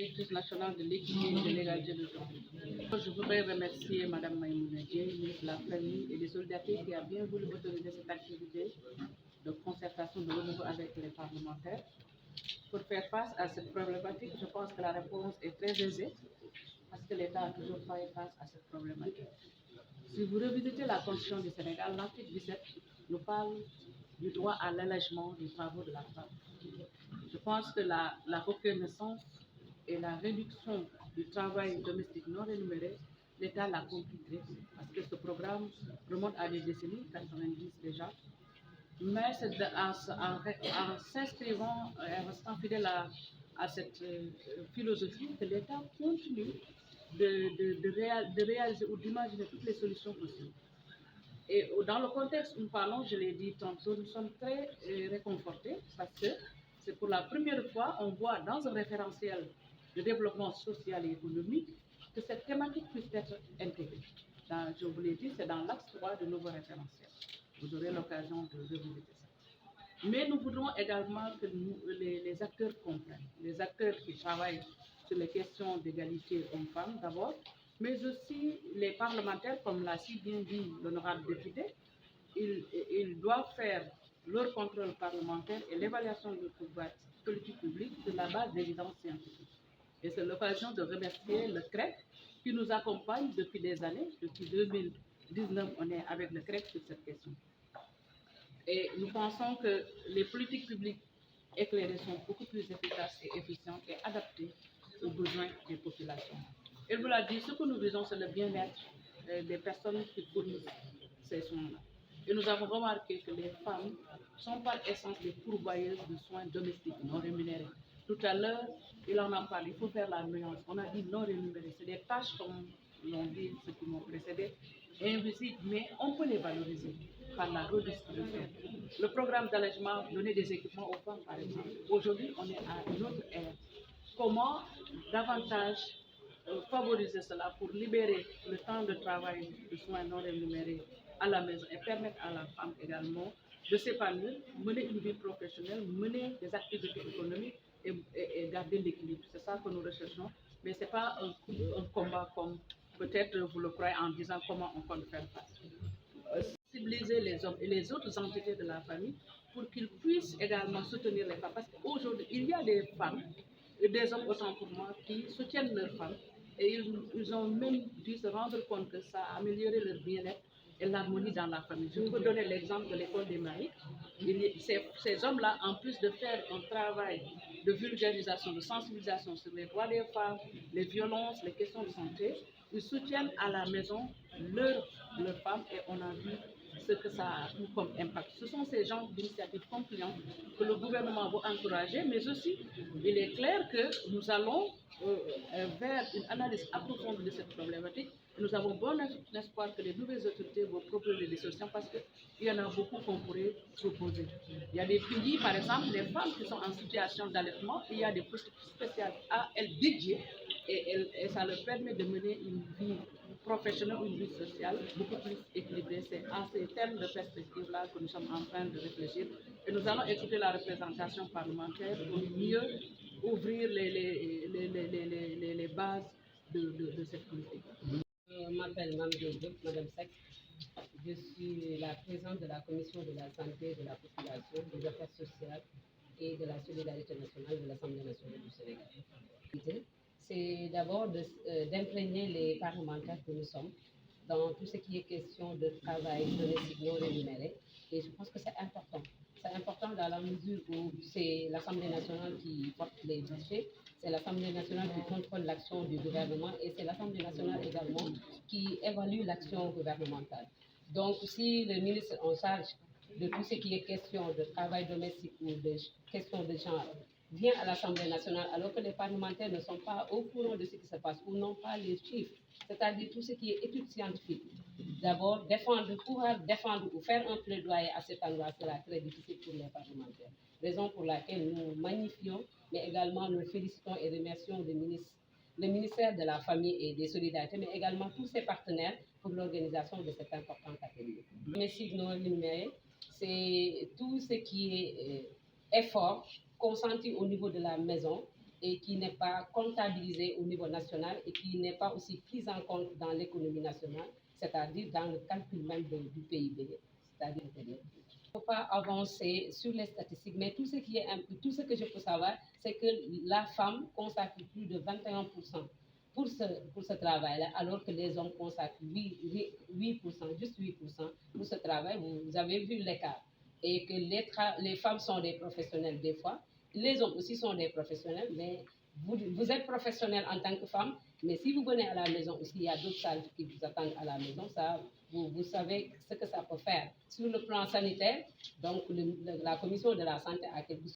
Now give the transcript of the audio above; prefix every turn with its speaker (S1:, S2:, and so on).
S1: directrice nationale de l'équité et de l'égalité de genre. Je voudrais remercier Mme Maïmouna Dièye, ministre de la Famille et des Solidarités, qui a bien voulu autoriser cette activité de concertation de renouveau avec les parlementaires. Pour faire face à cette problématique, je pense que la réponse est très aisée, parce que l'État a toujours fait face à cette problématique. Si vous revisitez la Constitution du Sénégal, l'article 17 nous parle du droit à l'allègement des travaux de la femme. Je pense que la reconnaissance et la réduction du travail domestique non rémunéré, l'État l'a compris très bien, parce que ce programme remonte à des décennies, 90 déjà, mais c'est en s'inscrivant et en restant fidèle à cette philosophie que l'État continue de réaliser ou d'imaginer toutes les solutions possibles. Et dans le contexte où nous parlons, je l'ai dit tantôt, nous sommes très réconfortés parce que c'est pour la première fois, on voit dans un référentiel de développement social et économique que cette thématique puisse être intégrée. Je vous l'ai dit, c'est dans l'axe 3 du nouveau référentiel. Vous aurez l'occasion de revisiter ça. Mais nous voudrons également que les acteurs comprennent, les acteurs qui travaillent sur les questions d'égalité hommes-femmes d'abord, mais aussi les parlementaires, comme l'a si bien dit l'honorable député, ils doivent faire leur contrôle parlementaire et l'évaluation de politique publique sur la base d'évidences scientifiques. Et c'est l'occasion de remercier le CREC qui nous accompagne depuis des années. Depuis 2019, on est avec le CREC sur cette question. Et nous pensons que les politiques publiques éclairées sont beaucoup plus efficaces et efficientes et adaptées aux besoins des populations. Elle vous l'a dit, ce que nous visons, c'est le bien-être des personnes qui fournissent ces soins-là. Et nous avons remarqué que les femmes sont par essence des pourvoyeuses de soins domestiques non rémunérés. Tout à l'heure, il en a parlé, il faut faire la nuance. On a dit non rémunérés. C'est des tâches, comme l'ont dit ceux qui m'ont précédé, invisibles, mais on peut les valoriser par la redistribution. Le programme d'allègement, donner des équipements aux femmes, par exemple. Aujourd'hui, on est à une autre ère. Comment davantage favoriser cela pour libérer le temps de travail de soins non rémunérés à la maison et permettre à la femme également de s'épanouir, mener une vie professionnelle, mener des activités économiques et garder l'équilibre. C'est ça que nous recherchons, mais ce n'est pas un combat comme peut-être vous le croyez en disant comment on peut faire face. Sensibiliser les hommes et les autres entités de la famille pour qu'ils puissent également soutenir les femmes. Parce qu'aujourd'hui, il y a des femmes et des hommes autant pour moi qui soutiennent leurs femmes et ils ont même dû se rendre compte que ça a amélioré leur bien-être et l'harmonie dans la famille. Je peux donner l'exemple de l'école des maris. Ces hommes-là, en plus de faire un travail de vulgarisation, de sensibilisation sur les droits des femmes, les violences, les questions de santé, ils soutiennent à la maison leurs femmes et on a vu ce que ça a eu comme impact. Ce sont ces genres d'initiatives concluantes que le gouvernement va encourager, mais aussi il est clair que nous allons vers une analyse approfondie de cette problématique. Nous avons bon espoir que les nouvelles autorités vont proposer des solutions parce qu'il y en a beaucoup qu'on pourrait proposer. Il y a des pays, par exemple, les femmes qui sont en situation d'allaitement, il y a des politiques spéciales à elles dédiées et ça leur permet de mener une vie professionnelle ou une vie sociale beaucoup plus équilibrée. C'est en ces termes de perspective-là que nous sommes en train de réfléchir et nous allons écouter la représentation parlementaire pour mieux ouvrir les bases de cette politique.
S2: Je m'appelle Mme Diop, Mme Seck. Je suis la présidente de la Commission de la santé de la population, des affaires sociales et de la solidarité nationale de l'Assemblée nationale du Sénégal. C'est d'abord d'imprégner les parlementaires que nous sommes dans tout ce qui est question de travail domestique non rémunéré. Et je pense que c'est important. C'est important dans la mesure où c'est l'Assemblée nationale qui porte les budgets, c'est l'Assemblée nationale qui contrôle l'action du gouvernement et c'est l'Assemblée nationale également qui évalue l'action gouvernementale. Donc, si le ministre en charge de tout ce qui est question de travail domestique ou de questions de genre vient à l'Assemblée nationale alors que les parlementaires ne sont pas au courant de ce qui se passe ou n'ont pas les chiffres, c'est-à-dire tout ce qui est études scientifiques. D'abord, pouvoir défendre ou faire un plaidoyer à cet endroit sera très difficile pour les parlementaires. Raison pour laquelle nous magnifions, mais également nous félicitons et remercions le ministère de la Famille et des Solidarités, mais également tous ses partenaires pour l'organisation de cet important atelier. Le domestique non rémunéré, c'est tout ce qui est effort consenti au niveau de la maison et qui n'est pas comptabilisée au niveau national et qui n'est pas aussi prise en compte dans l'économie nationale, c'est-à-dire dans le calcul même du PIB, c'est-à-dire intérieur. Il ne faut pas avancer sur les statistiques, mais tout ce que je peux savoir, c'est que la femme consacre plus de 21% pour ce travail-là, alors que les hommes consacrent 8%, juste 8% pour ce travail. Vous avez vu l'écart. Et que les femmes sont des professionnels des fois, les hommes aussi sont des professionnels, mais vous êtes professionnel en tant que femme, mais si vous venez à la maison aussi, il y a d'autres charges qui vous attendent à la maison, ça, vous savez ce que ça peut faire. Sur le plan sanitaire, donc la commission de la santé a quelque